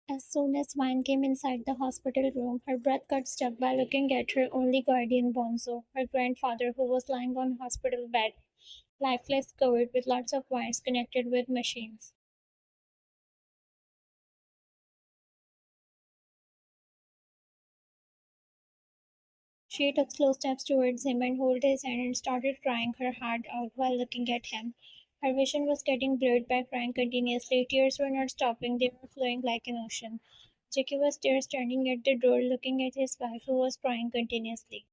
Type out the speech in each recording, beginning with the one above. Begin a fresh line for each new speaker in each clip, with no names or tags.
As soon as Vine came inside the hospital room, her breath got stuck by looking at her only guardian Bonzo, her grandfather, who was lying on a hospital bed, lifeless, covered with lots of wires connected with machines. She took slow steps towards him and held his hand and started crying her heart out while looking at him. Her vision was getting blurred by crying continuously. Tears were not stopping, they were flowing like an ocean. Jackie was there standing at the door looking at his wife who was crying continuously.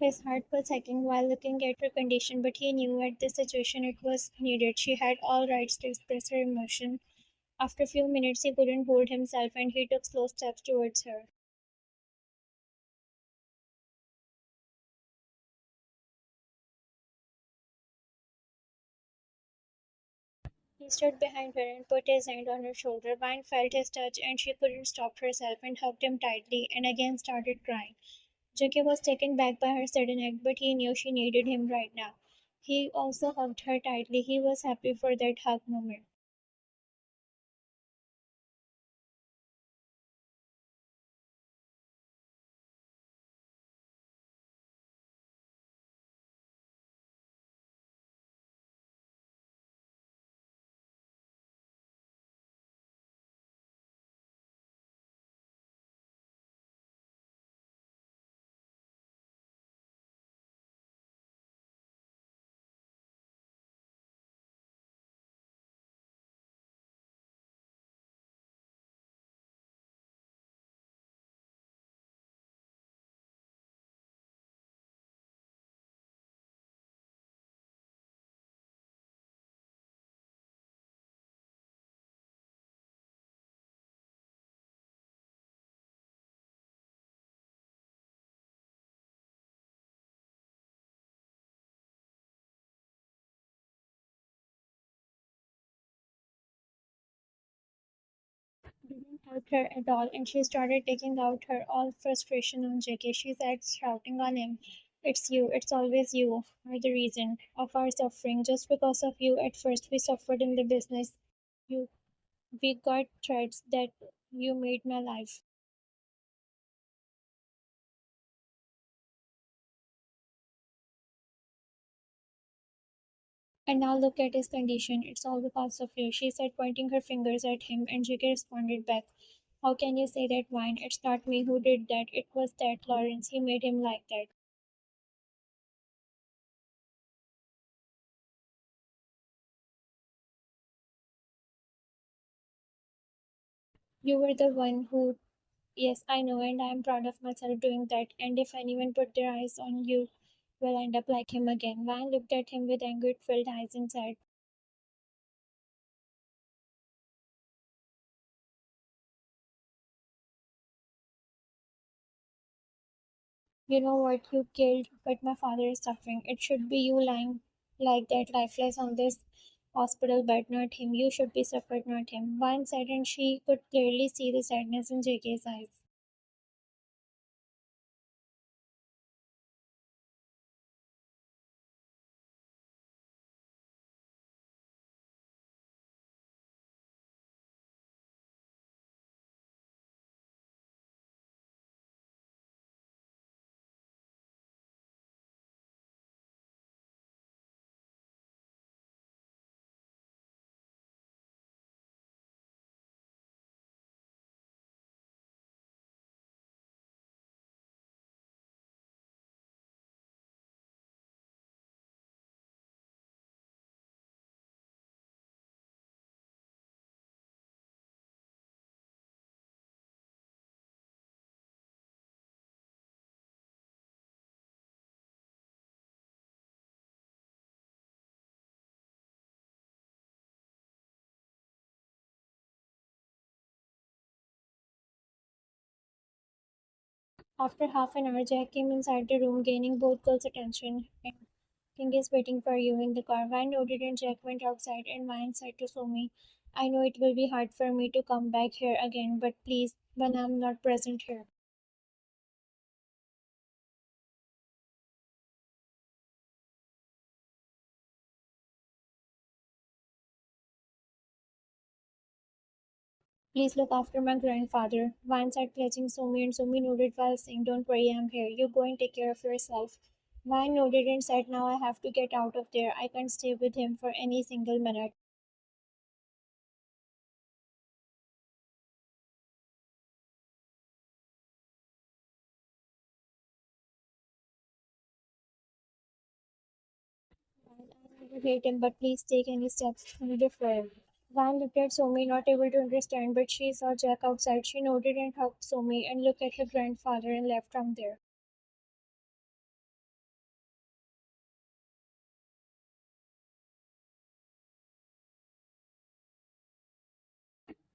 His heart was aching while looking at her condition, but he knew at this situation it was needed. She had all rights to express her emotion. After a few minutes, he couldn't hold himself and he took slow steps towards her. He stood behind her and put his hand on her shoulder. Vine felt his touch and she couldn't stop herself and hugged him tightly and again started crying. Jackie was taken back by her sudden act, but he knew she needed him right now. He also hugged her tightly. He was happy for that hug moment. Didn't help her at all, and she started taking out her all frustration on Jackie. She said, shouting on him, "It's you, it's always you, are the reason of our suffering. Just because of you, at first we suffered in the business. You, we got threats that you made my life. And now look at his condition. It's all because of you," she said, pointing her fingers at him, and Jackie responded back, "How can you say that, Vine? It's not me who did that. It was that Lawrence. He made him like that." "You were the one who." "Yes, I know, and I am proud of myself doing that. And if anyone put their eyes on you, will end up like him again." Van looked at him with anger filled eyes and said, "You know what? You killed, but my father is suffering. It should be you lying like that, lifeless on this hospital bed, not him. You should be suffered, not him." Van said, and she could clearly see the sadness in JK's eyes. After half an hour, Jack came inside the room, gaining both girls' attention. And "King is waiting for you in the car." Van nodded and Jack went outside, and Van said to Somi, "I know it will be hard for me to come back here again, but please, when I'm not present here." Please look after my grandfather. Vine said, clutching Somi, and Somi nodded while saying, don't worry, I'm here. You go and take care of yourself. Vine nodded and said, now I have to get out of there. I can't stay with him for any single minute. I never hate him, but please take any steps needed for him. Van looked at Somi, not able to understand, but she saw Jack outside. She nodded and hugged Somi and looked at her grandfather and left from there.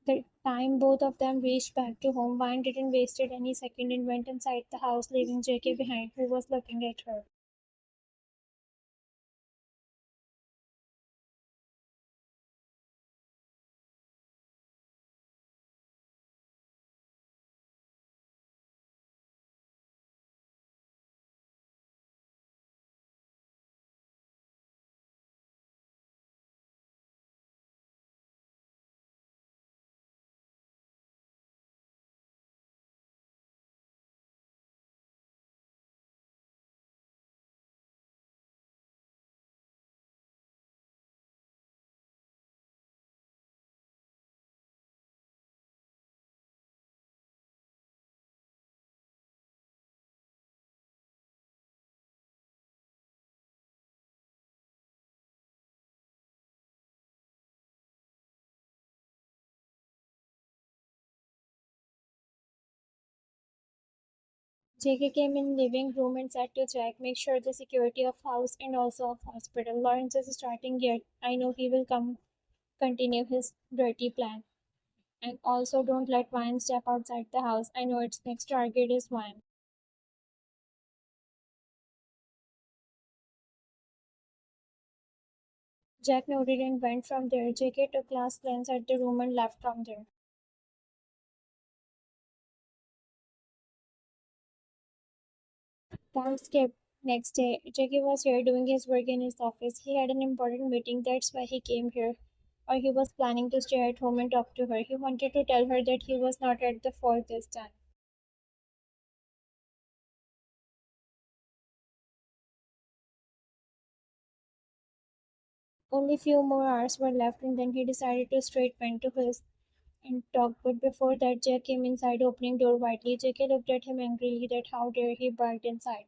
The time both of them reached back to home, Vine didn't waste any second and went inside the house, leaving JK behind, who was looking at her. JK came in living room and said to Jack, make sure the security of house and also of hospital. Lawrence is starting yet. I know he will come continue his dirty plan. And also don't let Vine step outside the house. I know its next target is Vine. Jack nodded and went from there. JK took last glance at the room and left from there. Time skipped. Next day, JK was here doing his work in his office. He had an important meeting, that's why he came here. Or he was planning to stay at home and talk to her. He wanted to tell her that he was not at the fault this time. Only few more hours were left and then he decided to straight went to his and talk, but before that Jack came inside, opening door widely. JK looked at him angrily that how dare he barked inside.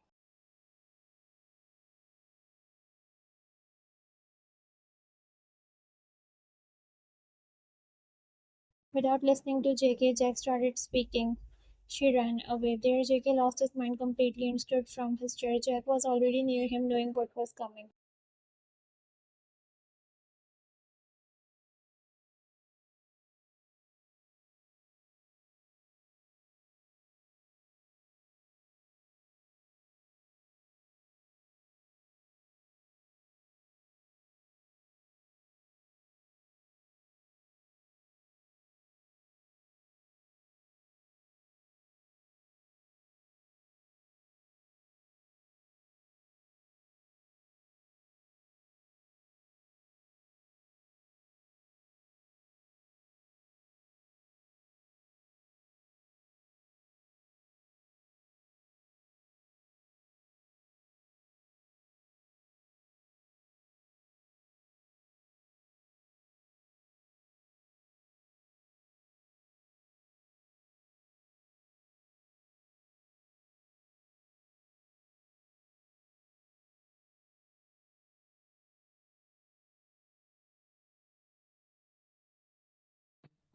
Without listening to JK, Jack started speaking. She ran away. There JK lost his mind completely and stood from his chair. Jack was already near him, knowing what was coming.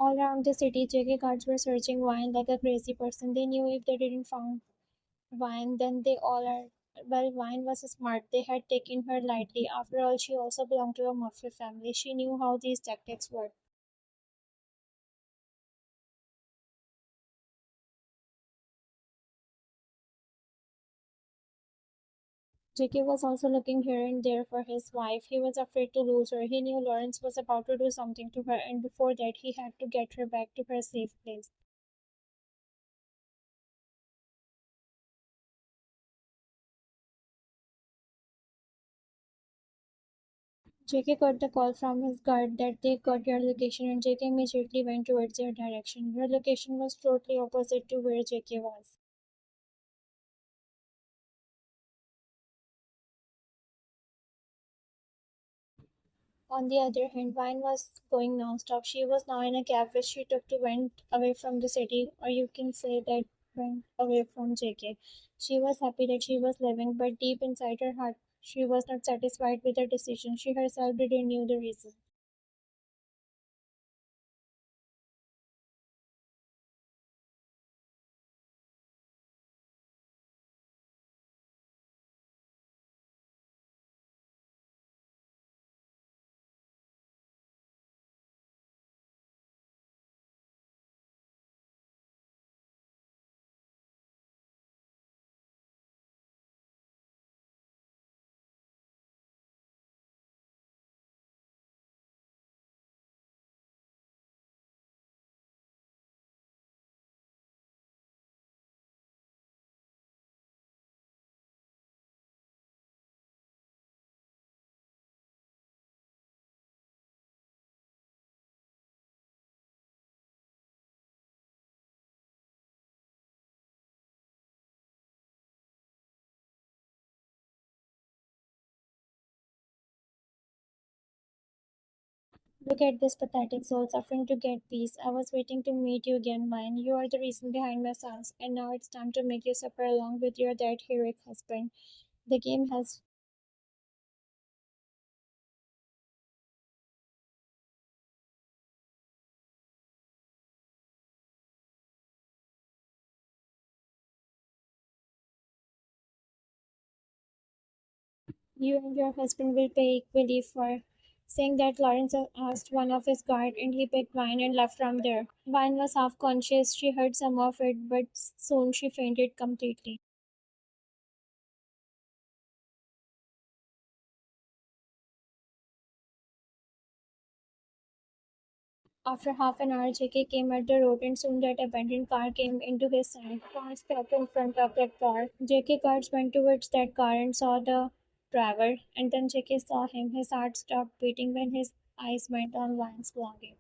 All around the city, JK guards were searching Wine like a crazy person. They knew if they didn't find Wine, then they all are. Well, Wine was smart. They had taken her lightly. After all, she also belonged to a Mafia family. She knew how these tactics worked. JK was also looking here and there for his wife. He was afraid to lose her. He knew Lawrence was about to do something to her, and before that, he had to get her back to her safe place. JK got the call from his guard that they got your location and JK immediately went towards their direction. Your location was totally opposite to where JK was. On the other hand, Vine was going non-stop. She was now in a cab which she took to went away from the city, or you can say that went away from JK. She was happy that she was living, but deep inside her heart, she was not satisfied with her decision. She herself didn't knew the reason. Look at this pathetic soul suffering to get peace. I was waiting to meet you again, mine. You are the reason behind my sons, and now it's time to make you suffer along with your dead heroic husband. The game has you and your husband will pay equally for saying that Lawrence asked one of his guard and he picked Vine and left from there. Vine was half conscious. She heard some of it, but soon she fainted completely. After half an hour, JK came at the road and soon that abandoned car came into his sight. Car stopped in front of that car. JK guards went towards that car and saw the driver, and then JK saw him. His heart stopped beating when his eyes went on Vine's belongings.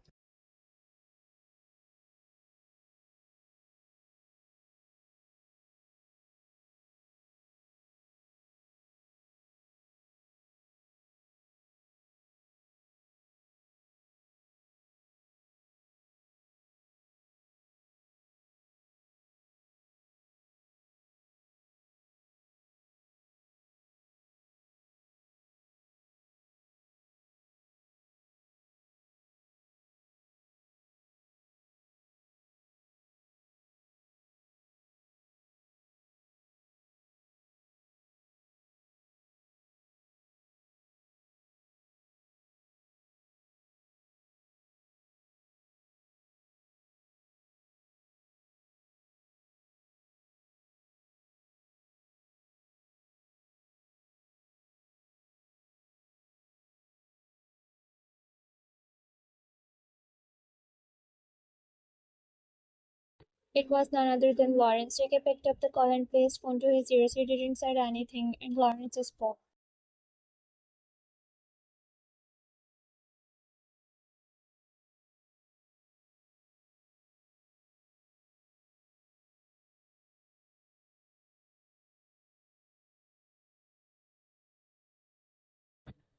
It was none other than Lawrence. JK picked up the call and placed phone to his ears. He didn't say anything, and Lawrence spoke.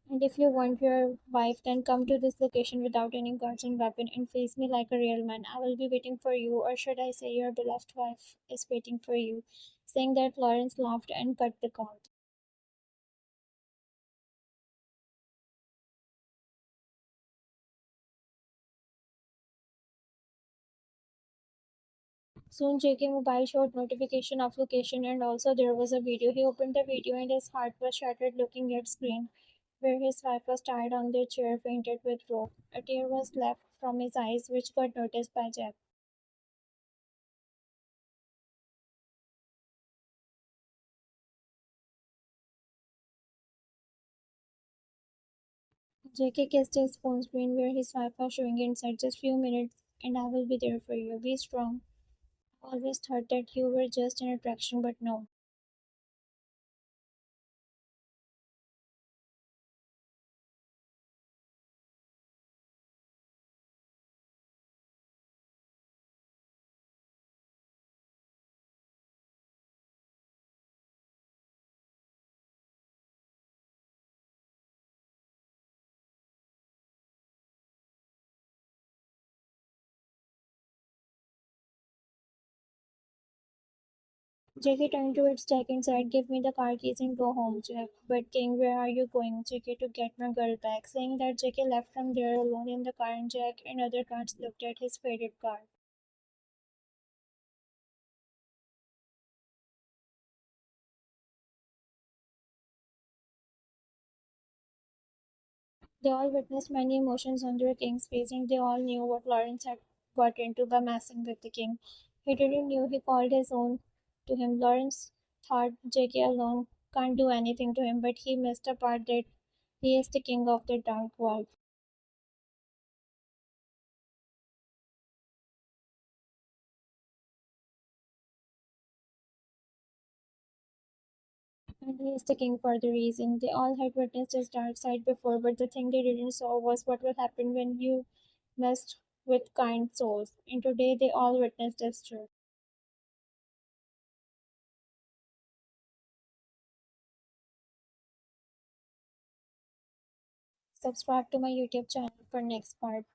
And if you want your wife, then come to this location without any guards and weapon and face me like a real man. I will be waiting for you, or should I say your beloved wife is waiting for you. Saying that, Lawrence laughed and cut the call. Soon JK mobile showed notification of location and also there was a video. He opened the video and his heart was shattered looking at screen where his wife was tied on their chair fainted with rope. A tear was left from his eyes which got noticed by Jack. JK kissed his phone screen where his wife was showing and said, "Just few minutes and I will be there for you. Be strong. I always thought that you were just an attraction, but no." Jackie turned to its Jack and said, "Give me the car keys and go home, Jack." "But King, where are you going?" "Jackie, to get my girl back." Saying that, Jackie left them there alone in the car, and Jack and other cars looked at his faded car. They all witnessed many emotions on their king's face, and they all knew what Lawrence had got into by messing with the king. He didn't know he called his own to him. Lawrence thought Jackie alone can't do anything to him, but he missed the part that he is the king of the dark world. And he is the king for the reason. They all had witnessed his dark side before, but the thing they didn't saw was what will happen when you messed with kind souls. And today they all witnessed this truth. Subscribe to my YouTube channel for next part.